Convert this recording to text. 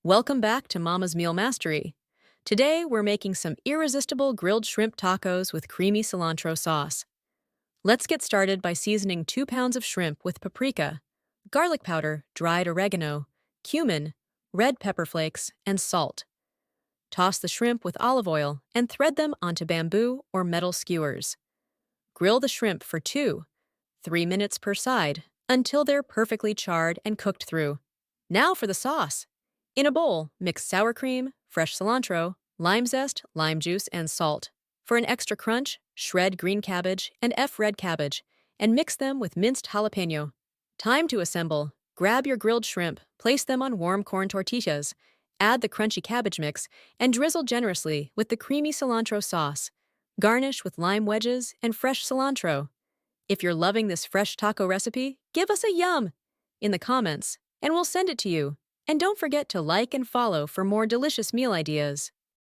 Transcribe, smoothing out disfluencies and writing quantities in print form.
Welcome back to Mama's Meal Mastery. Today, we're making some irresistible grilled shrimp tacos with creamy cilantro sauce. Let's get started by seasoning 2 pounds of shrimp with paprika, garlic powder, dried oregano, cumin, red pepper flakes, and salt. Toss the shrimp with olive oil and thread them onto bamboo or metal skewers. Grill the shrimp for 3 minutes per side until they're perfectly charred and cooked through. Now for the sauce. In a bowl, mix sour cream, fresh cilantro, lime zest, lime juice, and salt. For an extra crunch, shred green cabbage and red cabbage and mix them with minced jalapeno. Time to assemble. Grab your grilled shrimp, place them on warm corn tortillas, add the crunchy cabbage mix, and drizzle generously with the creamy cilantro sauce. Garnish with lime wedges and fresh cilantro. If you're loving this fresh taco recipe, give us a yum in the comments, and we'll send it to you. And don't forget to like and follow for more delicious meal ideas.